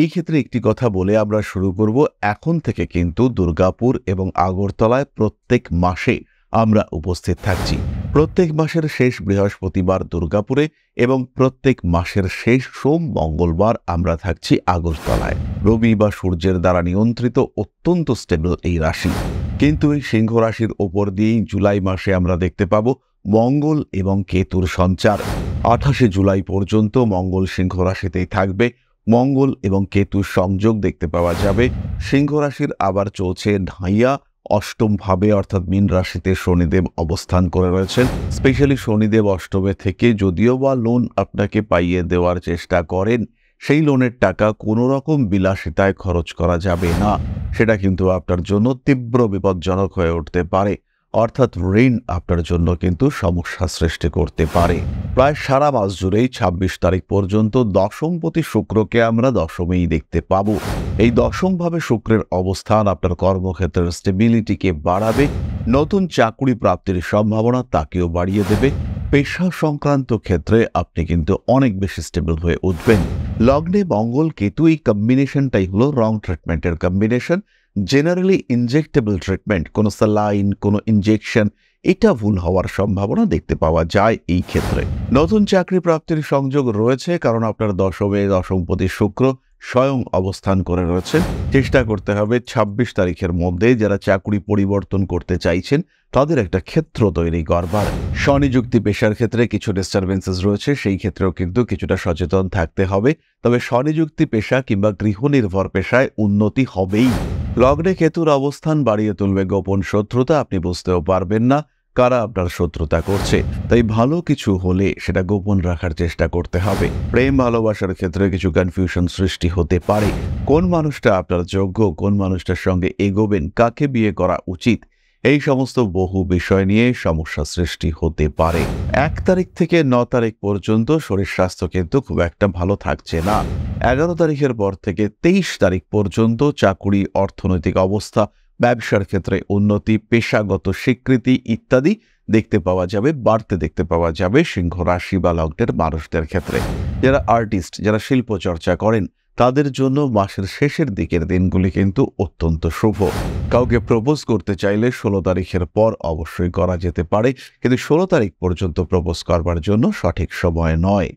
এই ক্ষেত্রে একটি কথা বলে আমরা শুরু করব। এখন থেকে কিন্তু দুর্গাপুর এবং আগরতলায় প্রত্যেক মাসে আমরা উপস্থিত থাকছি। প্রত্যেক মাসের শেষ বৃহস্পতিবার দুর্গাপুরে এবং প্রত্যেক মাসের শেষ সোম মঙ্গলবার আমরা থাকছি আগরতলায়। রবি বা সূর্যের দ্বারা নিয়ন্ত্রিত অত্যন্ত স্টেবল এই রাশি, কিন্তু এই সিংহ রাশির ওপর দিয়েই জুলাই মাসে আমরা দেখতে পাবো মঙ্গল এবং কেতুর সঞ্চার। 28শে জুলাই পর্যন্ত মঙ্গল সিংহ রাশিতেই থাকবে। মঙ্গল এবং কেতুর সংযোগ দেখতে পাওয়া যাবে। সিংহ রাশির আবার চলছে ঢাইয়া অষ্টম ভাবে, অর্থাৎ মীন রাশিতে শনিদেব অবস্থান করে রয়েছেন। স্পেশালি শনিদেব অষ্টমে থেকে যদিও বা লোন আপনাকে পাইয়ে দেওয়ার চেষ্টা করেন, সেই লোনের টাকা কোনো রকম বিলাসিতায় খরচ করা যাবে না। সেটা কিন্তু আপনার জন্য তীব্র বিপজ্জনক হয়ে উঠতে পারে, অর্থাৎ ঋণ আপনার জন্য কিন্তু সমস্যা সৃষ্টি করতে পারে। প্রায় সারা মাস জুড়েই 26 তারিখ পর্যন্ত দশমপতি শুক্রকে আমরা দশমেই দেখতে পাব। এই দশমভাবে শুক্রের অবস্থান আপনার কর্মক্ষেত্রের স্টেবিলিটিকে বাড়াবে, নতুন চাকরি প্রাপ্তির সম্ভাবনা তাকেও বাড়িয়ে দেবে। পেশা সংক্রান্ত ক্ষেত্রে আপনি কিন্তু অনেক বেশি স্টেবল হয়ে উঠবেন। লগ্নে মঙ্গল কেতু এই কম্বিনেশনটাই হলো রং ট্রিটমেন্টের কম্বিনেশন। জেনারেলি ইনজেক্টেবল ট্রিটমেন্ট, কোনো স্যালাইন, কোনো ইনজেকশন, এটা ভুল হওয়ার সম্ভাবনা দেখতে পাওয়া যায় এই ক্ষেত্রে। নতুন চাকরি প্রাপ্তির সংযোগ রয়েছে, কারণ আপনার দশমে দশমপতি শুক্র স্বয়ং অবস্থান করে রয়েছে। চেষ্টা করতে হবে 26 তারিখের মধ্যে যারা চাকরি পরিবর্তন করতে চাইছেন তাদের একটা ক্ষেত্র তৈরি করবার। স্বনিযুক্তি পেশার ক্ষেত্রে কিছু ডিস্টারবেন্সেস রয়েছে, সেই ক্ষেত্রেও কিন্তু কিছুটা সচেতন থাকতে হবে। তবে স্বনিযুক্তি পেশা কিংবা গৃহনির্ভর পেশায় উন্নতি হবেই। লগ্নে কেতুর অবস্থান বাড়িয়ে তুলবে গোপন শত্রুতা, আপনি বুঝতেও পারবেন না কারা আপনার শত্রুতা করছে। তাই ভালো কিছু হলে সেটা গোপন রাখার চেষ্টা করতে হবে। প্রেম ভালোবাসার ক্ষেত্রে কিছু কনফিউশন সৃষ্টি হতে পারে। কোন মানুষটা আপনার যোগ্য, কোন মানুষটার সঙ্গে এগোবেন, কাকে বিয়ে করা উচিত, এই সমস্ত বহু বিষয় নিয়ে সমস্যা সৃষ্টি হতে পারে। 1 তারিখ থেকে 9 তারিখ পর্যন্ত শরীর স্বাস্থ্য কিন্তু খুব একটা ভালো থাকছে না। 11 তারিখের পর থেকে 23 তারিখ পর্যন্ত চাকুরি, অর্থনৈতিক অবস্থা, ব্যবসার ক্ষেত্রে উন্নতি, পেশাগত স্বীকৃতি ইত্যাদি দেখতে পাওয়া যাবে, বাড়তে দেখতে পাওয়া যাবে সিংহ রাশি বা লগ্নের মানুষদের ক্ষেত্রে। যারা আর্টিস্ট, যারা শিল্প চর্চা করেন, তাদের জন্য মাসের শেষের দিকের দিনগুলি কিন্তু অত্যন্ত শুভ। কাউকে প্রপোজ করতে চাইলে 16 তারিখের পর অবশ্যই করা যেতে পারে, কিন্তু 16 তারিখ পর্যন্ত প্রপোজ করবার জন্য সঠিক সময় নয়।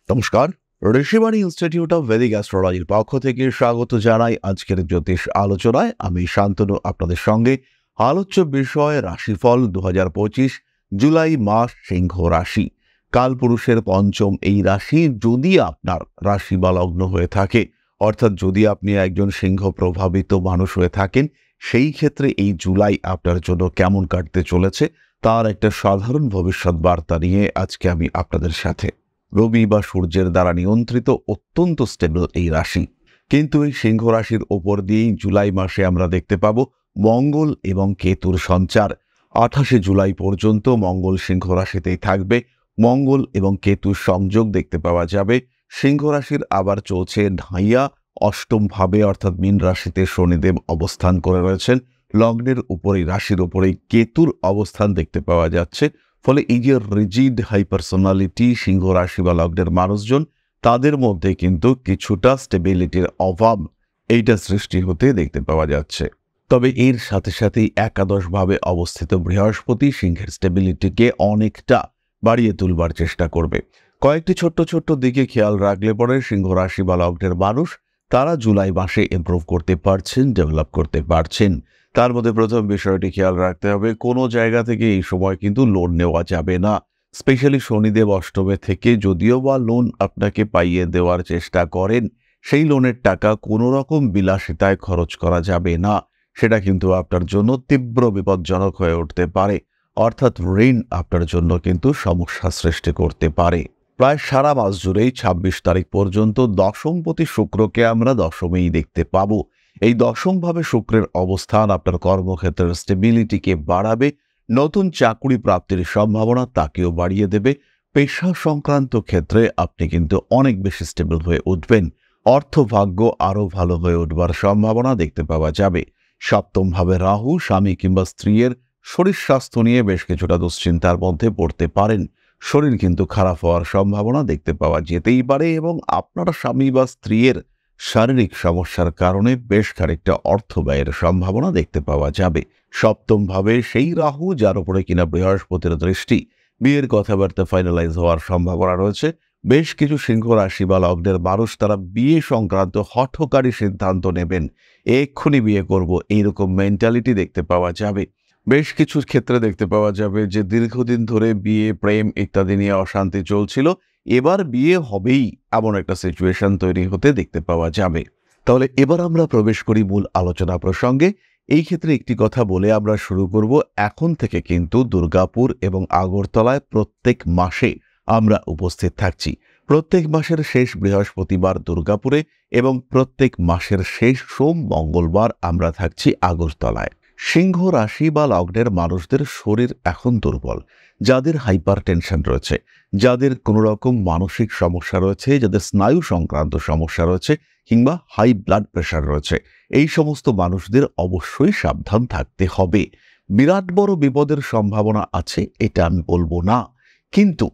নমস্কার, ঋষিবাণী ইনস্টিটিউট অফ ভেদিক অ্যাস্ট্রোলজির পক্ষ থেকে স্বাগত জানাই আজকের জ্যোতিষ আলোচনায়। আমি শান্তনু আপনাদের সঙ্গে। আলোচ্য বিষয় রাশিফল 2025 জুলাই মাস, সিংহ রাশি। কালপুরুষের পঞ্চম এই রাশি যদি আপনার রাশি বা লগ্ন হয়ে থাকে, অর্থাৎ যদি আপনি একজন সিংহ প্রভাবিত মানুষ হয়ে থাকেন, সেই ক্ষেত্রে এই জুলাই আপনার জন্য কেমন কাটতে চলেছে তার একটা সাধারণ ভবিষ্যৎ বার্তা নিয়ে আজকে আমি আপনাদের সাথে। রবি বা সূর্যের দ্বারা নিয়ন্ত্রিত অত্যন্ত স্টেবল এই রাশি, কিন্তু এই সিংহ রাশির ওপর দিয়েই জুলাই মাসে আমরা দেখতে পাব মঙ্গল এবং কেতুর সঞ্চার। 28শে জুলাই পর্যন্ত মঙ্গল সিংহ রাশিতেই থাকবে। মঙ্গল এবং কেতুর সংযোগ দেখতে পাওয়া যাবে। সিংহ রাশির আবার চলছে ঢাইয়া অষ্টম ভাবে, অর্থাৎ মীন রাশিতে শনিদেব অবস্থান করে রয়েছেন। লগ্নের উপরেই, রাশির উপরেই কেতুর অবস্থান দেখতে পাওয়া যাচ্ছে। ফলে এই যে রিজিড হাই পার্সোনালিটি সিংহ রাশি বা লগ্নের মানুষজন, তাদের মধ্যে কিন্তু কিছুটা স্টেবিলিটির অভাব এইটা সৃষ্টি হতে দেখতে পাওয়া যাচ্ছে। তবে এর সাথে সাথেই একাদশভাবে অবস্থিত বৃহস্পতি সিংহের স্টেবিলিটিকে অনেকটা বাড়িয়ে তুলবার চেষ্টা করবে। কয়েকটি ছোট্ট ছোট্ট দিকে খেয়াল রাখলে পরে সিংহ রাশি বা লগ্নের মানুষ তারা জুলাই মাসে ইমপ্রুভ করতে পারছেন, ডেভেলপ করতে পারছেন। তার মধ্যে প্রথম বিষয়টি খেয়াল রাখতে হবে, কোনো জায়গা থেকে এই সময় কিন্তু লোন নেওয়া যাবে না। স্পেশালি শনিদেব অষ্টমে থেকে যদিও বা লোন আপনাকে পাইয়ে দেওয়ার চেষ্টা করেন, সেই লোনের টাকা কোনো রকম বিলাসিতায় খরচ করা যাবে না। সেটা কিন্তু আপনার জন্য তীব্র বিপজ্জনক হয়ে উঠতে পারে, অর্থাৎ ঋণ আপনার জন্য কিন্তু সমস্যা সৃষ্টি করতে পারে। প্রায় সারা মাস জুড়েই ২৬ তারিখ পর্যন্ত দশমপতি শুক্রকে আমরা দশমেই দেখতে পাবো। এই দশমভাবে শুক্রের অবস্থান আপনার কর্মক্ষেত্রের স্টেবিলিটিকে বাড়াবে, নতুন চাকুরি প্রাপ্তির সম্ভাবনা তাকেও বাড়িয়ে দেবে। পেশা সংক্রান্ত ক্ষেত্রে আপনি কিন্তু অনেক বেশি স্টেবল হয়ে উঠবেন। অর্থভাগ্য আরও ভালো হয়ে উঠবার সম্ভাবনা দেখতে পাওয়া যাবে। সপ্তমভাবে রাহু স্বামী কিংবা স্ত্রীর শরীর স্বাস্থ্য নিয়ে বেশ কিছুটা দুশ্চিন্তার মধ্যে পড়তে পারেন। শরীর কিন্তু খারাপ হওয়ার সম্ভাবনা দেখতে পাওয়া যেতেই পারে এবং আপনার স্বামী বা স্ত্রীর শারীরিক সমস্যার কারণে বেশ খানিকটা অর্থ ব্যয়ের সম্ভাবনা দেখতে পাওয়া যাবে। সপ্তমভাবে সেই রাহু যার উপরে কিনা বৃহস্পতির দৃষ্টি, বিয়ের কথাবার্তা ফাইনালাইজ হওয়ার সম্ভাবনা রয়েছে। বেশ কিছু সিংহ রাশি বা লগ্নের মানুষ তারা বিয়ে সংক্রান্ত হঠকারী সিদ্ধান্ত নেবেন, এক্ষুনি বিয়ে করব এইরকম মেন্টালিটি দেখতে পাওয়া যাবে। বেশ কিছু ক্ষেত্রে দেখতে পাওয়া যাবে যে দীর্ঘদিন ধরে বিয়ে, প্রেম ইত্যাদি নিয়ে অশান্তি চলছিল, এবার বিয়ে হবেই এমন একটা সিচুয়েশন তৈরি হতে দেখতে পাওয়া যাবে। তাহলে এবার আমরা প্রবেশ করি মূল আলোচনা প্রসঙ্গে। এই ক্ষেত্রে একটি কথা বলে আমরা শুরু করব, এখন থেকে কিন্তু দুর্গাপুর এবং আগরতলায় প্রত্যেক মাসে আমরা উপস্থিত থাকছি। প্রত্যেক মাসের শেষ বৃহস্পতিবার দুর্গাপুরে এবং প্রত্যেক মাসের শেষ সোম মঙ্গলবার আমরা থাকছি আগরতলায়। সিংহ রাশি বা লগ্নের মানুষদের শরীর এখন দুর্বল, যাদের হাইপার টেনশন রয়েছে, যাদের কোনো রকম মানসিক সমস্যা রয়েছে, যাদের স্নায়ু সংক্রান্ত সমস্যা রয়েছে কিংবা হাই ব্লাড প্রেশার রয়েছে, এই সমস্ত মানুষদের অবশ্যই সাবধান থাকতে হবে। বিরাট বড় বিপদের সম্ভাবনা আছে এটা আমি বলবো না, কিন্তু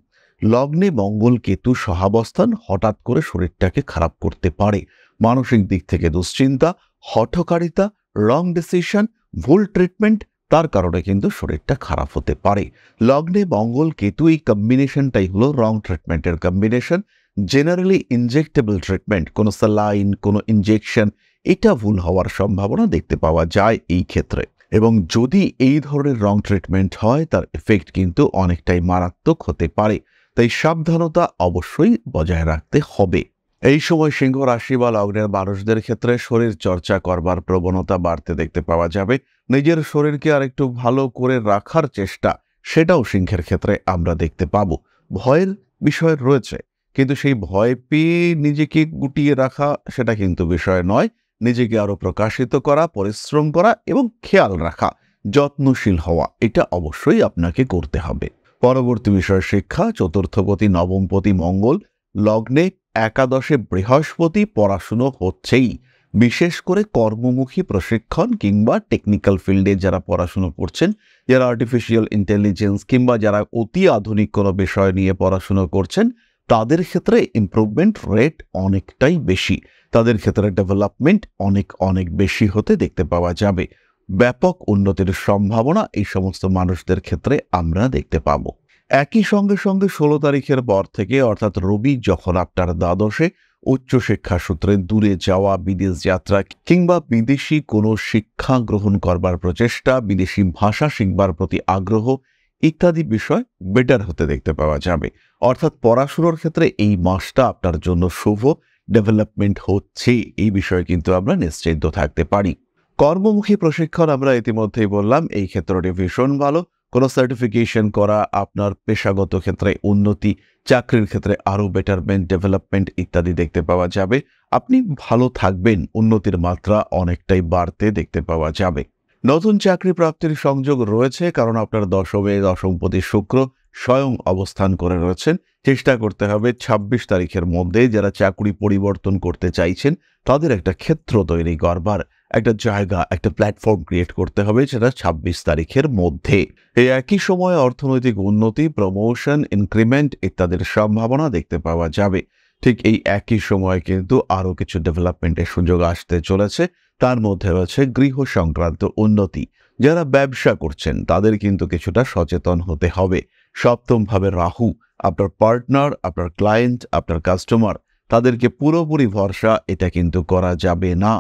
লগ্নে মঙ্গল কেতু সহাবস্থান হঠাৎ করে শরীরটাকে খারাপ করতে পারে। মানসিক দিক থেকে দুশ্চিন্তা, হঠকারিতা, রং ডিসিশন, ভুল ট্রিটমেন্ট, তার কারণে কিন্তু শরীরটা খারাপ হতে পারে। লগ্নে মঙ্গল কেতু এই কম্বিনেশনটাই হলো রং ট্রিটমেন্টের কম্বিনেশন। জেনারেলি ইনজেক্টেবল ট্রিটমেন্ট, কোনো স্যালাইন, কোনো ইনজেকশন, এটা ভুল হওয়ার সম্ভাবনা দেখতে পাওয়া যায় এই ক্ষেত্রে। এবং যদি এই ধরনের রং ট্রিটমেন্ট হয় তার এফেক্ট কিন্তু অনেকটাই মারাত্মক হতে পারে, তাই সাবধানতা অবশ্যই বজায় রাখতে হবে। এই সময় সিংহ রাশি বা লগ্নের মানুষদের ক্ষেত্রে শরীর চর্চা করবার প্রবণতা বাড়তে দেখতে পাওয়া যাবে। নিজের শরীরকে আর একটু ভালো করে রাখার চেষ্টা, সেটাও সিংহের ক্ষেত্রে আমরা দেখতে পাবো। ভয়ের বিষয় রয়েছে, কিন্তু সেই ভয় পেয়ে নিজেকে গুটিয়ে রাখা সেটা কিন্তু বিষয় নয়। নিজেকে আরো প্রকাশিত করা, পরিশ্রম করা এবং খেয়াল রাখা, যত্নশীল হওয়া, এটা অবশ্যই আপনাকে করতে হবে। পরবর্তী বিষয় শিক্ষা। চতুর্থপতি নবমপতি মঙ্গল লগ্নে, একাদশে বৃহস্পতি, পড়াশুনো হচ্ছেই। বিশেষ করে কর্মমুখী প্রশিক্ষণ কিংবা টেকনিক্যাল ফিল্ডে যারা পড়াশুনো করছেন, যারা আর্টিফিশিয়াল ইন্টেলিজেন্স কিংবা যারা অতি আধুনিক কোনো বিষয় নিয়ে পড়াশুনো করছেন, তাদের ক্ষেত্রে ইমপ্রুভমেন্ট রেট অনেকটাই বেশি, তাদের ক্ষেত্রে ডেভেলপমেন্ট অনেক অনেক বেশি হতে দেখতে পাওয়া যাবে। ব্যাপক উন্নতির সম্ভাবনা এই সমস্ত মানুষদের ক্ষেত্রে আমরা দেখতে পাব। একই সঙ্গে সঙ্গে ১৬ তারিখের পর থেকে, অর্থাৎ রবি যখন আপনার দ্বাদশে, উচ্চশিক্ষা সূত্রে দূরে যাওয়া, বিদেশ যাত্রা কিংবা বিদেশি কোনো শিক্ষা গ্রহণ করবার প্রচেষ্টা, বিদেশি ভাষা শিখবার প্রতি আগ্রহ ইত্যাদি বিষয় বেটার হতে দেখতে পাওয়া যাবে। অর্থাৎ পড়াশোনার ক্ষেত্রে এই মাসটা আপনার জন্য শুভ, ডেভেলপমেন্ট হচ্ছে, এই বিষয়ে কিন্তু আমরা নিশ্চিন্ত থাকতে পারি। কর্মমুখী প্রশিক্ষণ আমরা ইতিমধ্যেই বললাম, এই ক্ষেত্রটি ভীষণ ভালো। কোনো সার্টিফিকেশন করা, আপনার পেশাগত ক্ষেত্রে উন্নতি, চাকরির ক্ষেত্রে আরও বেটারমেন্ট, ডেভেলপমেন্ট ইত্যাদি দেখতে পাওয়া যাবে। আপনি ভালো থাকবেন, উন্নতির মাত্রা অনেকটাই বাড়তে দেখতে পাওয়া যাবে। নতুন চাকরি প্রাপ্তির সংযোগ রয়েছে, কারণ আপনার দশমে দশমপতি শুক্র স্বয়ং অবস্থান করে রয়েছেন। চেষ্টা করতে হবে ২৬ তারিখের মধ্যে যারা চাকরি পরিবর্তন করতে চাইছেন তাদের একটা ক্ষেত্র তৈরি করবার, একটা জায়গা, একটা প্ল্যাটফর্ম ক্রিয়েট করতে হবে, সেটা ২৬ তারিখের মধ্যে। এই একই সময়ে অর্থনৈতিক উন্নতি, প্রমোশন, ইনক্রিমেন্ট ইত্যাদির সম্ভাবনা দেখতে পাওয়া যাবে। ঠিক এই একই সময়ে কিন্তু আরও কিছু ডেভেলপমেন্টের সুযোগ আসতে চলেছে, তার মধ্যে রয়েছে গৃহ সংক্রান্ত উন্নতি। যারা ব্যবসা করছেন তাদের কিন্তু কিছুটা সচেতন হতে হবে। সপ্তমভাবে রাহু, আপনার পার্টনার, আপনার ক্লায়েন্ট, আপনার কাস্টমার, তাদেরকে পুরোপুরি ভরসা এটা কিন্তু করা যাবে না।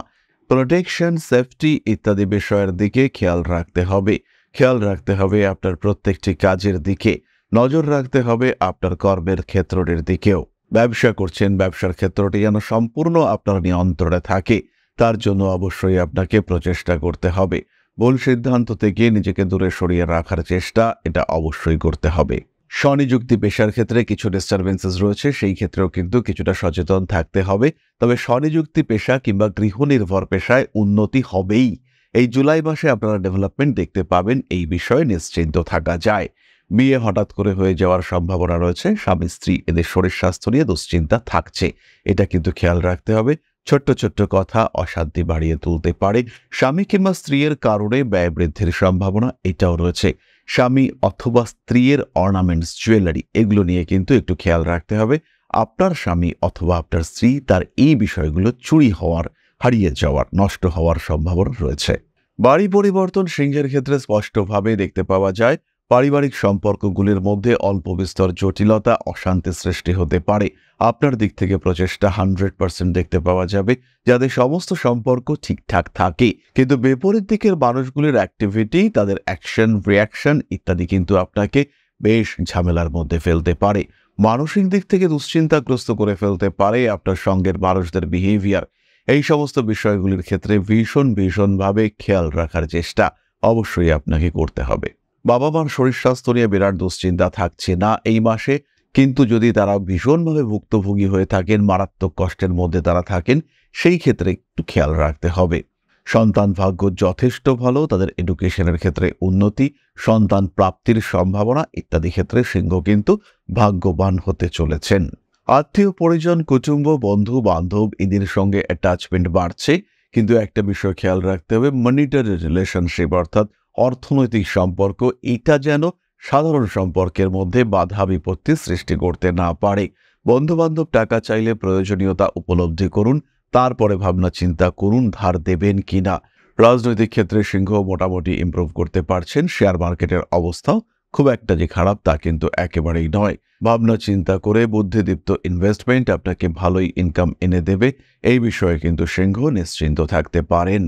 প্রোটেকশন, সেফটি ইত্যাদি বিষয়ের দিকে খেয়াল রাখতে হবে। খেয়াল রাখতে হবে আপনার প্রত্যেকটি কাজের দিকে, নজর রাখতে হবে আপনার কর্মের ক্ষেত্রটির দিকেও। ব্যবসা করছেন, ব্যবসার ক্ষেত্রটি যেন সম্পূর্ণ আপনার নিয়ন্ত্রণে থাকে, তার জন্য অবশ্যই আপনাকে প্রচেষ্টা করতে হবে। ভুল সিদ্ধান্ত থেকে নিজেকে দূরে সরিয়ে রাখার চেষ্টা এটা অবশ্যই করতে হবে। স্বনিযুক্তি পেশার ক্ষেত্রে কিছু ডিস্টারবেন্সেস রয়েছে, সেই ক্ষেত্রেও কিন্তু কিছুটা সচেতন থাকতে হবে। তবে স্বনিযুক্তি পেশা কিংবা গৃহনির্ভর পেশায় উন্নতি হবেই। এই জুলাই মাসে আপনারা ডেভেলপমেন্ট দেখতে পাবেন, এই বিষয়ে নিশ্চিন্ত থাকা যায়। বিয়ে হঠাৎ করে হয়ে যাওয়ার সম্ভাবনা রয়েছে। স্বামী স্ত্রী এদের শরীর স্বাস্থ্য নিয়ে দুশ্চিন্তা থাকছে, এটা কিন্তু খেয়াল রাখতে হবে। ছোট্ট ছোট্ট কথা অশান্তি বাড়িয়ে তুলতে পারে। স্বামী কিংবা স্ত্রীর কারণে ব্যয় বৃদ্ধির সম্ভাবনা এটাও রয়েছে। স্বামী অথবা স্ত্রীর অর্নামেন্টস, জুয়েলারি এগুলো নিয়ে কিন্তু একটু খেয়াল রাখতে হবে। আপনার স্বামী অথবা আপনার স্ত্রী তার এই বিষয়গুলো চুরি হওয়ার, হারিয়ে যাওয়ার, নষ্ট হওয়ার সম্ভাবনা রয়েছে। বাড়ি পরিবর্তন সিংহের ক্ষেত্রে স্পষ্টভাবে দেখতে পাওয়া যায়। পারিবারিক সম্পর্কগুলির মধ্যে অল্প বিস্তর জটিলতা, অশান্তি সৃষ্টি হতে পারে। আপনার দিক থেকে প্রচেষ্টা 100% দেখতে পাওয়া যাবে যাতে সমস্ত সম্পর্ক ঠিকঠাক থাকে। কিন্তু বিপরীত দিকের মানুষগুলির অ্যাক্টিভিটি, তাদের অ্যাকশন, রিয়াকশন ইত্যাদি কিন্তু আপনাকে বেশ ঝামেলার মধ্যে ফেলতে পারে। মানসিক দিক থেকে দুশ্চিন্তাগ্রস্ত করে ফেলতে পারে আপনার সঙ্গের মানুষদের বিহেভিয়ার। এই সমস্ত বিষয়গুলির ক্ষেত্রে ভীষণভাবে খেয়াল রাখার চেষ্টা অবশ্যই আপনাকে করতে হবে। বাবা মার শরীর স্বাস্থ্য নিয়ে বিরাট দুশ্চিন্তা থাকছে না এই মাসে, কিন্তু যদি তারা ভীষণভাবে ভুক্তভোগী হয়ে থাকেন, মারাত্মক কষ্টের মধ্যে তারা থাকেন, সেই ক্ষেত্রে একটু খেয়াল রাখতে হবে। সন্তান ভাগ্য যথেষ্ট ভালো, তাদের এডুকেশনের ক্ষেত্রে উন্নতি, সন্তান প্রাপ্তির সম্ভাবনা ইত্যাদি ক্ষেত্রে সিংহ কিন্তু ভাগ্যবান হতে চলেছেন। আত্মীয় পরিজন, কুটুম্ব, বন্ধু বান্ধব এদের সঙ্গে অ্যাটাচমেন্ট বাড়ছে, কিন্তু একটা বিষয় খেয়াল রাখতে হবে, মনিটারি রিলেশনশিপ অর্থাৎ অর্থনৈতিক সম্পর্ক, এটা যেন সাধারণ সম্পর্কের মধ্যে বাধা বিপত্তি সৃষ্টি করতে না পারে। বন্ধুবান্ধব টাকা চাইলে প্রয়োজনীয়তা উপলব্ধি করুন, তারপরে ভাবনা চিন্তা করুন ধার দেবেন কিনা। রাজনৈতিক ক্ষেত্রে সিংহ মোটামুটি ইমপ্রুভ করতে পারছেন। শেয়ার মার্কেটের অবস্থাও খুব একটা যে খারাপ তা কিন্তু একেবারেই নয়। ভাবনা চিন্তা করে বুদ্ধিদীপ্ত ইনভেস্টমেন্ট আপনাকে ভালোই ইনকাম এনে দেবে, এই বিষয়ে কিন্তু সিংহ নিশ্চিন্ত থাকতে পারেন।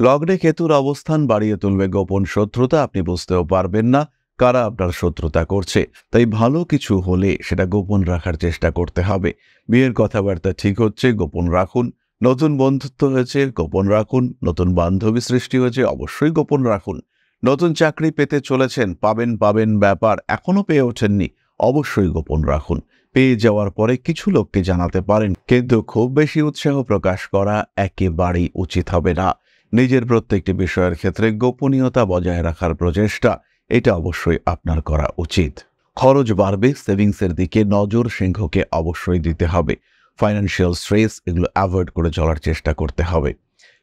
লগ্নে কেতুর অবস্থান বাড়িয়ে তুলবে গোপন শত্রুতা, আপনি বুঝতেও পারবেন না কারা আপনার শত্রুতা করছে। তাই ভালো কিছু হলে সেটা গোপন রাখার চেষ্টা করতে হবে। বিয়ের কথাবার্তা ঠিক হচ্ছে, গোপন রাখুন। নতুন বন্ধুত্ব হয়েছে, গোপন রাখুন। নতুন বান্ধবী সৃষ্টি হয়েছে, অবশ্যই গোপন রাখুন। নতুন চাকরি পেতে চলেছেন, পাবেন ব্যাপার, এখনো পেয়ে ওঠেননি, অবশ্যই গোপন রাখুন। পেয়ে যাওয়ার পরে কিছু লোককে জানাতে পারেন, কিন্তু খুব বেশি উৎসাহ প্রকাশ করা একেবারেই উচিত হবে না। নিজের প্রত্যেকটি বিষয়ের ক্ষেত্রে গোপনীয়তা বজায় রাখার প্রচেষ্টা, এটা অবশ্যই আপনার করা উচিত। খরচ বাড়বে, সেভিংসের দিকে নজর সিংহকে অবশ্যই দিতে হবে। ফাইন্যান্সিয়াল স্ট্রেস এগুলো অ্যাভয়েড করে চলার চেষ্টা করতে হবে।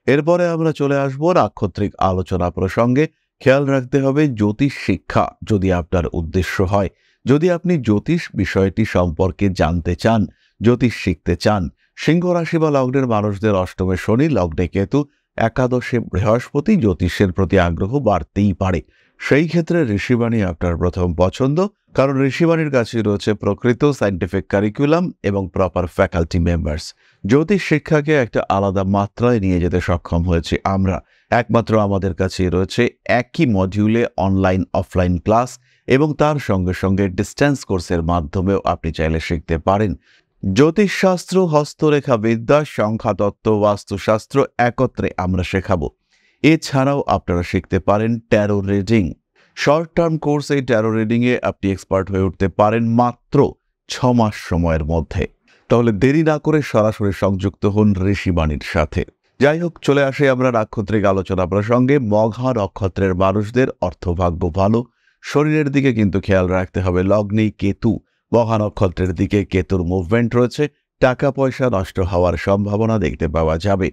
এরপরে আমরা চলে আসব নাক্ষত্রিক আলোচনা প্রসঙ্গে। খেয়াল রাখতে হবে জ্যোতিষ শিক্ষা যদি আপনার উদ্দেশ্য হয়, যদি আপনি জ্যোতিষ বিষয়টি সম্পর্কে জানতে চান, জ্যোতিষ শিখতে চান। সিংহ রাশি বা লগ্নের মানুষদের অষ্টমে শনি, লগ্নে কেতু, একাদশে বৃহস্পতি, জ্যোতিষের প্রতি আগ্রহ বাড়তেই পারে। সেই ক্ষেত্রে ঋষিবাণী আপনার প্রথম পছন্দ, কারণ ঋষিবাণীর কাছে রয়েছে প্রকৃত সায়েন্টিফিক কারিকুলাম এবং প্রপার ফ্যাকাল্টি মেম্বার্স। জ্যোতিষ শিক্ষাকে একটা আলাদা মাত্রায় নিয়ে যেতে সক্ষম হয়েছি আমরা। একমাত্র আমাদের কাছে রয়েছে একই মডিউলে অনলাইন অফলাইন ক্লাস, এবং তার সঙ্গে সঙ্গে ডিস্ট্যান্স কোর্সের মাধ্যমেও আপনি চাইলে শিখতে পারেন। জ্যোতিষশাস্ত্র, হস্তরেখা বিদ্যা, সংখ্যাতত্ত্ব, বাস্তুশাস্ত্র একত্রে আমরা শেখাবো। এছাড়াও আপনারা শিখতে পারেন taro reading. Short term course এই ট্যারো রিডিংয়ে আপনি এক্সপার্ট হয়ে উঠতে পারেন মাত্র 6 মাস সময়ের মধ্যে। তাহলে দেরি না করে সরাসরি সংযুক্ত হন ঋষিবাণীর সাথে। যাই হোক, চলে আসে আমরা নাক্ষত্রিক আলোচনা প্রসঙ্গে। মঘা নক্ষত্রের মানুষদের অর্থভাগ্য ভালো, শরীরের দিকে কিন্তু খেয়াল রাখতে হবে। লগ্নেই কেতু, মঘা নক্ষত্রের দিকে কেতুর মুভমেন্ট রয়েছে, টাকা পয়সা নষ্ট হওয়ার সম্ভাবনা দেখতে পাওয়া যাবে।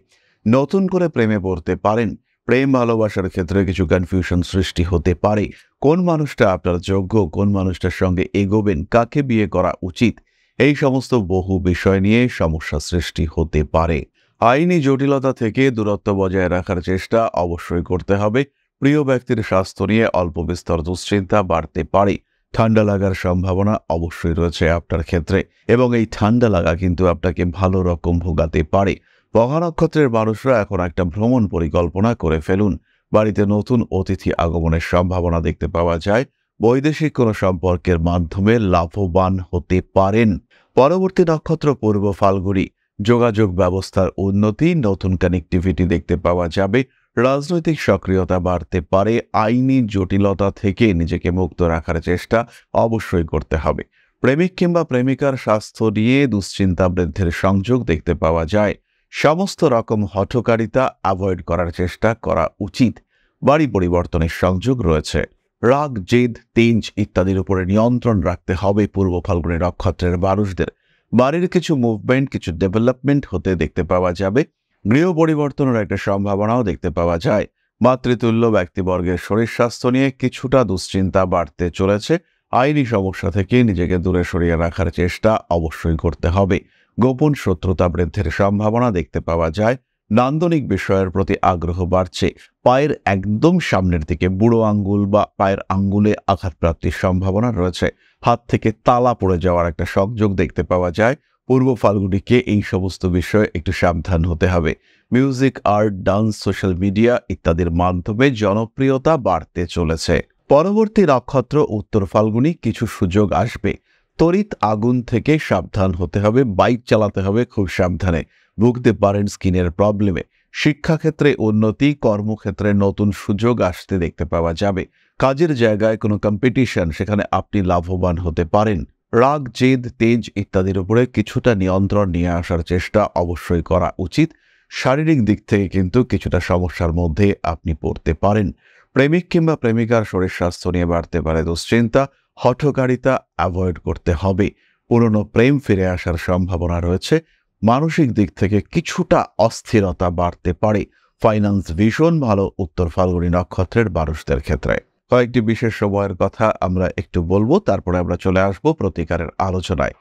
নতুন করে প্রেমে পড়তে পারেন। প্রেম ভালোবাসার ক্ষেত্রে কিছু কনফিউশন সৃষ্টি হতে পারে। কোন মানুষটা আপনার যোগ্য, কোন মানুষটার সঙ্গে এগোবেন, কাকে বিয়ে করা উচিত, এই সমস্ত বহু বিষয় নিয়ে সমস্যা সৃষ্টি হতে পারে। আইনি জটিলতা থেকে দূরত্ব বজায় রাখার চেষ্টা অবশ্যই করতে হবে। প্রিয় ব্যক্তির স্বাস্থ্য নিয়ে অল্প বিস্তর দুশ্চিন্তা বাড়তে পারে। ঠান্ডা লাগার সম্ভাবনা অবশ্যই রয়েছে আপনার ক্ষেত্রে, এবং এই ঠান্ডা লাগা কিন্তু আপনাকে ভালো রকম ভোগাতে পারে। মঘা নক্ষত্রের মানুষরা এখন একটা ভ্রমণ পরিকল্পনা করে ফেলুন। বাড়িতে নতুন অতিথি আগমনের সম্ভাবনা দেখতে পাওয়া যায়। বৈদেশিক কোনো সম্পর্কের মাধ্যমে লাভবান হতে পারেন। পরবর্তী নক্ষত্র পূর্ব ফাল্গুনী, যোগাযোগ ব্যবস্থার উন্নতি, নতুন কানেক্টিভিটি দেখতে পাওয়া যাবে। রাজনৈতিক সক্রিয়তা বাড়তে পারে। আইনি জটিলতা থেকে নিজেকে মুক্ত রাখার চেষ্টা অবশ্যই করতে হবে। প্রেমিক কিংবা প্রেমিকার স্বাস্থ্য নিয়ে দুশ্চিন্তা বৃদ্ধির সংযোগ দেখতে পাওয়া যায়। সমস্ত রকম হঠকারিতা অ্যাভয়েড করার চেষ্টা করা উচিত। বাড়ি পরিবর্তনের সংযোগ রয়েছে। রাগ, জেদ, তেজ ইত্যাদির উপরে নিয়ন্ত্রণ রাখতে হবে পূর্ব ফাল্গুনী নক্ষত্রের মানুষদের। বাড়ির কিছু মুভমেন্ট, কিছু ডেভেলপমেন্ট হতে দেখতে পাওয়া যাবে। গৃহ পরিবর্তনের একটা সম্ভাবনাও দেখতে পাওয়া যায়। মাতৃতুল্য ব্যক্তিবর্গের শরীর স্বাস্থ্য নিয়ে কিছুটা দুশ্চিন্তা বাড়তে চলেছে। আইনি সমস্যা থেকে নিজেকে দূরে সরিয়ে রাখার চেষ্টা অবশ্যই করতে হবে। গোপন শত্রুতা বৃদ্ধির সম্ভাবনা দেখতে পাওয়া যায়। নান্দনিক বিষয়ের প্রতি আগ্রহ বাড়ছে। পায়ের একদম সামনের দিকে বুড়ো আঙ্গুল বা পায়ের আঙ্গুলে আঘাতপ্রাপ্তির সম্ভাবনা রয়েছে। হাত থেকে তালা পড়ে যাওয়ার একটা সংযোগ দেখতে পাওয়া যায়। পূর্ব ফাল্গুনীকে এই সমস্ত বিষয়ে একটু সাবধান হতে হবে। Music, art, dance, social media ইত্যাদির মাধ্যমে জনপ্রিয়তা বাড়তে চলেছে। পরবর্তী নক্ষত্র উত্তর ফাল্গুনী, কিছু সুযোগ আসবে। তড়িৎ আগুন থেকে সাবধান হতে হবে। বাইক চালাতে হবে খুব সাবধানে। ভুগতে পারেন স্কিনের প্রবলেমে। শিক্ষাক্ষেত্রে উন্নতি, কর্মক্ষেত্রে নতুন সুযোগ আসতে দেখতে পাওয়া যাবে। কাজের জায়গায় কোনো কম্পিটিশন, সেখানে আপনি লাভবান হতে পারেন। রাগ, জেদ, তেজ ইত্যাদির উপরে কিছুটা নিয়ন্ত্রণ নিয়ে আসার চেষ্টা অবশ্যই করা উচিত। শারীরিক দিক থেকে কিন্তু কিছুটা সমস্যার মধ্যে আপনি পড়তে পারেন। প্রেমিক কিংবা প্রেমিকার শরীর স্বাস্থ্য নিয়ে বাড়তে পারে দুশ্চিন্তা। হঠকারিতা অ্যাভয়েড করতে হবে। পুরনো প্রেম ফিরে আসার সম্ভাবনা রয়েছে। মানসিক দিক থেকে কিছুটা অস্থিরতা বাড়তে পারে। ফাইন্যান্স ভীষণ ভালো উত্তর ফাল্গুনী নক্ষত্রের মানুষদের ক্ষেত্রে। কয়েকটি বিশেষ সময়ের কথা আমরা একটু বলবো, তারপরে আমরা চলে আসবো প্রতিকারের আলোচনায়।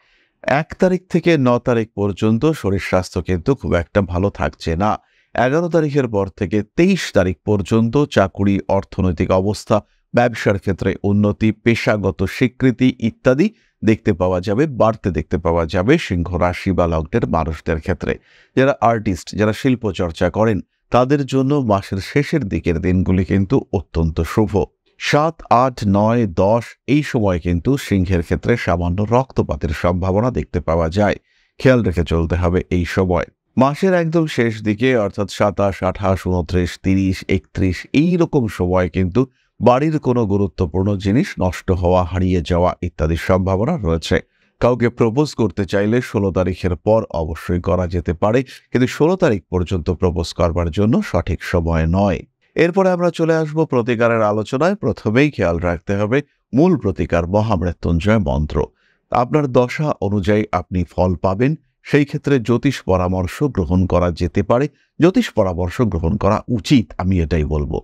1 তারিখ থেকে 9 তারিখ পর্যন্ত শরীর স্বাস্থ্য কিন্তু খুব একটা ভালো থাকছে না। 11 তারিখের পর থেকে 23 তারিখ পর্যন্ত চাকুরি, অর্থনৈতিক অবস্থা, ব্যবসার ক্ষেত্রে উন্নতি, পেশাগত স্বীকৃতি ইত্যাদি দেখতে পাওয়া যাবে, বাড়তে দেখতে পাওয়া যাবে সিংহ রাশি বা লগ্নের মানুষদের ক্ষেত্রে। যারা আর্টিস্ট, যারা শিল্প চর্চা করেন, তাদের জন্য মাসের শেষের দিকের দিনগুলি কিন্তু অত্যন্ত শুভ। 7, 8, 9, 10 এই সময় কিন্তু সিংহের ক্ষেত্রে সামান্য রক্তপাতের সম্ভাবনা দেখতে পাওয়া যায়। খেয়াল রেখে চলতে হবে এই সময়। মাসের একদম শেষ দিকে অর্থাৎ 27, 28, 29, 30, 31 এইরকম সময় কিন্তু বাড়ির কোনো গুরুত্বপূর্ণ জিনিস নষ্ট হওয়া, হারিয়ে যাওয়া ইত্যাদির সম্ভাবনা রয়েছে। কাউকে প্রপোজ করতে চাইলে 16 তারিখের পর অবশ্যই করা যেতে পারে, কিন্তু 16 তারিখ পর্যন্ত প্রপোজ করবার জন্য সঠিক সময় নয়। এরপরে আমরা চলে আসব প্রতিকারের আলোচনায়। প্রথমেই খেয়াল রাখতে হবে মূল প্রতিকার মহামৃত্যুঞ্জয় মন্ত্র। আপনার দশা অনুযায়ী আপনি ফল পাবেন। সেই ক্ষেত্রে জ্যোতিষ পরামর্শ গ্রহণ করা যেতে পারে। জ্যোতিষ পরামর্শ গ্রহণ করা উচিত, আমি এটাই বলবো।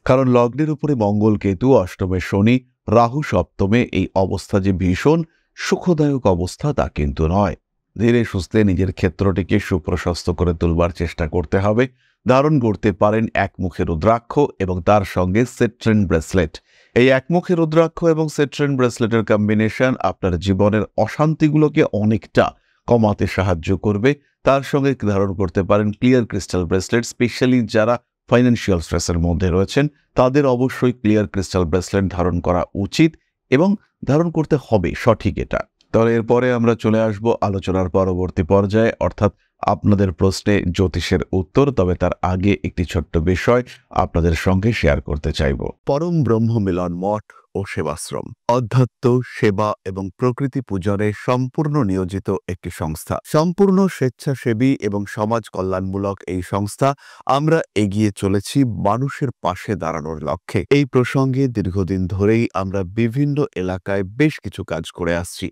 কারণ লগ্নের উপরে মঙ্গল, কেতু, অষ্টমে শনি, রাহু সপ্তমে, এই অবস্থা যে ভীষণ সুখদায়ক অবস্থা তা কিন্তু নয়। ধীরে সুস্থে নিজের ক্ষেত্রটিকে সুপ্রশস্ত করে তুলবার চেষ্টা করতে হবে। ধারণ করতে পারেন একমুখী রুদ্রাক্ষ এবং তার সঙ্গে সিট্রিন ব্রেসলেট। এই একমুখী রুদ্রাক্ষ এবং সিট্রিন ব্রেসলেটের কম্বিনেশন আপনার জীবনের অশান্তিগুলোকে অনেকটা কমাতে সাহায্য করবে। তার সঙ্গে ধারণ করতে পারেন ক্লিয়ার ক্রিস্টাল ব্রেসলেট। স্পেশালি যারা ফাইন্যান্সিয়াল স্ট্রেসের মধ্যে রয়েছেন, তাদের অবশ্যই ক্লিয়ার ক্রিস্টাল ব্রেসলেট ধারণ করা উচিত এবং ধারণ করতে হবে সঠিক এটা। তাহলে এরপরে আমরা চলে আসব আলোচনার পরবর্তী পর্যায়ে, অর্থাৎ আপনাদের প্রশ্নে জ্যোতিষের উত্তর। তবে তার আগে একটি ছোট্ট বিষয় আপনাদের সঙ্গে শেয়ার করতে চাইব। পরম ব্রহ্ম মিলন মঠ ও সেবাশ্রম অধ্যাত্ম, সেবা এবং প্রকৃতি পূজনে সম্পূর্ণ নিয়োজিত একটি সংস্থা। সম্পূর্ণ স্বেচ্ছাসেবী এবং সমাজ কল্যাণমূলক এই সংস্থা। আমরা এগিয়ে চলেছি মানুষের পাশে দাঁড়ানোর লক্ষ্যে। এই প্রসঙ্গে দীর্ঘদিন ধরেই আমরা বিভিন্ন এলাকায় বেশ কিছু কাজ করে আসছি।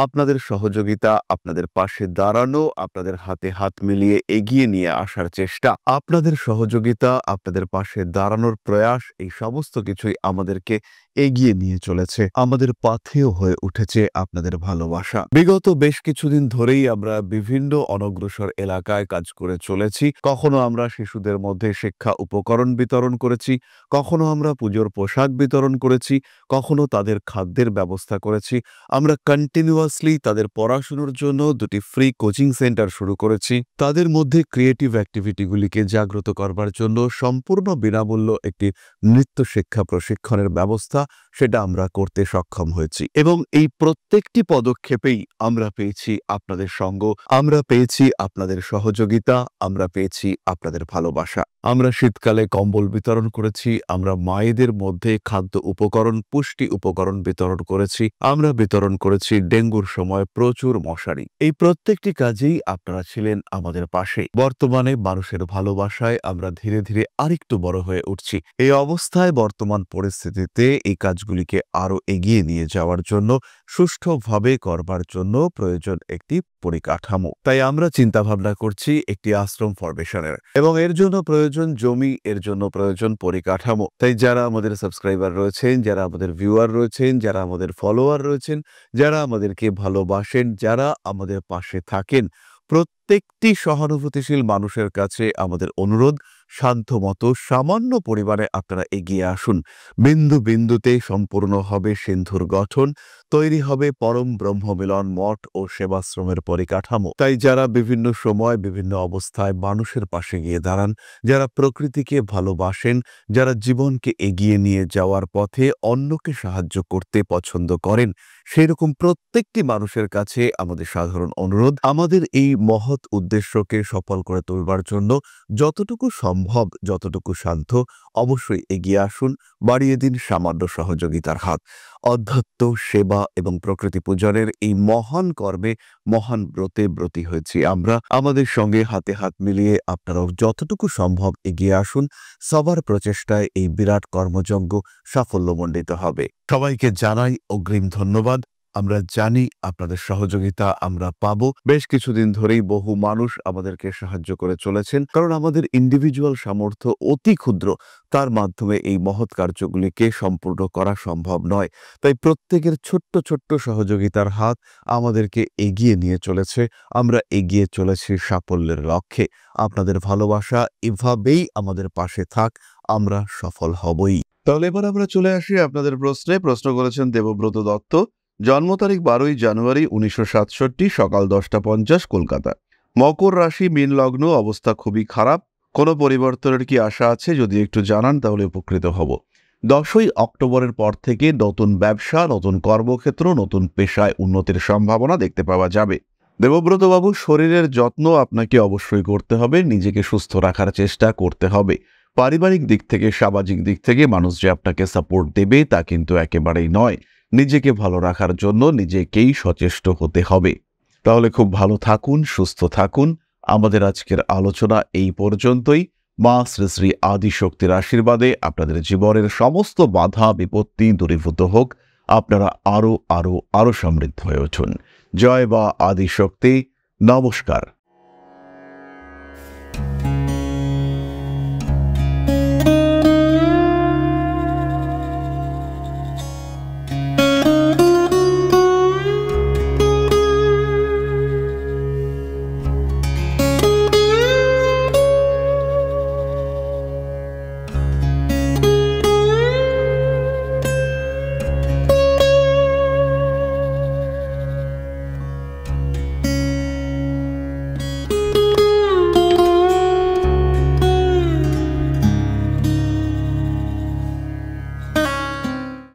আপনাদের সহযোগিতা, আপনাদের পাশে দাঁড়ানো, আপনাদের হাতে হাত মিলিয়ে এগিয়ে নিয়ে আসার চেষ্টা, আপনাদের সহযোগিতা, আপনাদের পাশে দাঁড়ানোর প্রয়াস, এই সমস্ত কিছুই আমাদেরকে এগিয়ে নিয়ে চলেছে। আমাদের পাথেয় হয়ে উঠেছে আপনাদের ভালোবাসা। বিগত বেশ কিছুদিন ধরেই আমরা বিভিন্ন অনগ্রসর এলাকায় কাজ করে চলেছি। কখনো আমরা শিশুদের মধ্যে শিক্ষা উপকরণ বিতরণ করেছি, কখনো আমরা পুজোর পোশাক বিতরণ করেছি, কখনো তাদের খাদ্যের ব্যবস্থা করেছি। আমরা কন্টিনিউয়াসলি তাদের পড়াশোনার জন্য 2টি ফ্রি কোচিং সেন্টার শুরু করেছি। তাদের মধ্যে ক্রিয়েটিভ অ্যাক্টিভিটিগুলিকে জাগ্রত করবার জন্য সম্পূর্ণ বিনামূল্য একটি নৃত্য শিক্ষা প্রশিক্ষণের ব্যবস্থা, সেটা আমরা করতে সক্ষম হয়েছি। এবং এই প্রত্যেকটি পদক্ষেপেই আমরা পেয়েছি আপনাদের সঙ্গ, আমরা পেয়েছি আপনাদের সহযোগিতা, আমরা পেয়েছি আপনাদের ভালোবাসা। আমরা শীতকালে কম্বল বিতরণ করেছি, আমরা মায়েদের মধ্যে খাদ্য উপকরণ, পুষ্টি উপকরণ বিতরণ করেছি, আমরা বিতরণ করেছি ডেঙ্গুর সময় প্রচুর মশারি। এই প্রত্যেকটি কাজেই আপনারা ছিলেন আমাদের পাশে। বর্তমানে মানুষের ভালোবাসায় আমরা ধীরে ধীরে আরেকটু বড় হয়ে উঠছি। এই অবস্থায় বর্তমান পরিস্থিতিতে এই কাজগুলিকে আরো এগিয়ে নিয়ে যাওয়ার জন্য, সুষ্ঠুভাবে করবার জন্য প্রয়োজন একটি পরিকাঠামো। তাই আমরা চিন্তা ভাবনা করছি একটি আশ্রম ফরমেশনের, এবং এর জন্য প্রয়োজন জমি, এর জন্য প্রয়োজন পরিকাঠামো। তাই যারা আমাদের সাবস্ক্রাইবার রয়েছেন, যারা আমাদের ভিউয়ার রয়েছেন, যারা আমাদের ফলোয়ার রয়েছেন, যারা আমাদেরকে ভালোবাসেন, যারা আমাদের পাশে থাকেন, প্রত্যেকটি সহানুভূতিশীল মানুষের কাছে আমাদের অনুরোধ, সাধ্যমতো সামান্য পরিমাণে আপনারা এগিয়ে আসুন। বিন্দু বিন্দুতে সম্পূর্ণ হবে সিন্ধুর গঠন, তৈরি হবে পরম ব্রহ্মমিলন মঠ ও সেবাশ্রমের পরিকাঠামো। তাই যারা বিভিন্ন সময় বিভিন্ন অবস্থায় মানুষের পাশে গিয়ে দাঁড়ান, যারা প্রকৃতিকে ভালোবাসেন, যারা জীবনকে এগিয়ে নিয়ে যাওয়ার পথে অন্যকে সাহায্য করতে পছন্দ করেন, সেই রকম প্রত্যেকটি মানুষের কাছে আমাদের সাধারণ অনুরোধ, আমাদের এই মহৎ উদ্দেশ্যকে সফল করে তুলবার জন্য যতটুকু সম্ভব, যতটুকু সাধ্য, অবশ্যই এগিয়ে আসুন, বাড়িয়ে দিন সামান্য সহযোগিতার হাত। অধ্যাত্ম, সেবা এবং প্রকৃতি পূজনের এই মহান কর্মে, মহান ব্রতে ব্রতী হয়েছি আমরা। আমাদের সঙ্গে হাতে হাত মিলিয়ে আপনারাও যতটুকু সম্ভব এগিয়ে আসুন। সবার প্রচেষ্টায় এই বিরাট কর্মযজ্ঞ সাফল্যমণ্ডিত হবে। সবাইকে জানাই অগ্রিম ধন্যবাদ। আমরা জানি আপনাদের সহযোগিতা আমরা পাবো। বেশ কিছুদিন ধরেই বহু মানুষ আমাদেরকে সাহায্য করে চলেছেন, কারণ আমাদের ইন্ডিভিজুয়াল সামর্থ্য অতি ক্ষুদ্র, তার মাধ্যমে এই মহৎ কার্যগুলিকে সম্পূর্ণ করা সম্ভব নয়। তাই প্রত্যেকের ছোট্ট ছোট্ট সহযোগিতার হাত আমাদেরকে এগিয়ে নিয়ে চলেছে। আমরা এগিয়ে চলেছি সাফল্যের লক্ষ্যে। আপনাদের ভালোবাসা এভাবেই আমাদের পাশে থাক, আমরা সফল হবই। তাহলে এবার আমরা চলে আসি আপনাদের প্রশ্নে। প্রশ্ন করেছেন দেবব্রত দত্ত, জন্ম তারিখ 12 জানুয়ারি 1967, সকাল 10:50 কলকাতা। মকর রাশি, মীন লগ্ন, অবস্থা খুবই খারাপ। কোনো পরিবর্তনের কি আশা আছে? যদি একটু জানান তাহলে উপকৃত হব। 10ই অক্টোবরের পর থেকে নতুন ব্যবসা, নতুন কর্মক্ষেত্র, নতুন পেশায় উন্নতির সম্ভাবনা দেখতে পাওয়া যাবে। দেবব্রত বাবু, শরীরের যত্ন আপনাকে অবশ্যই করতে হবে, নিজেকে সুস্থ রাখার চেষ্টা করতে হবে। পারিবারিক দিক থেকে, সামাজিক দিক থেকে মানুষ যে আপনাকে সাপোর্ট দেবে তা কিন্তু একেবারেই নয়। নিজেকে ভালো রাখার জন্য নিজেকেই সচেষ্ট হতে হবে। তাহলে খুব ভালো থাকুন, সুস্থ থাকুন। আমাদের আজকের আলোচনা এই পর্যন্তই। মা শ্রী শ্রী আদিশক্তির আশীর্বাদে আপনাদের জীবনের সমস্ত বাধা বিপত্তি দূরীভূত হোক, আপনারা আরো আরো আরো সমৃদ্ধ হয়ে উঠুন। জয় বা আদিশক্তি। নমস্কার।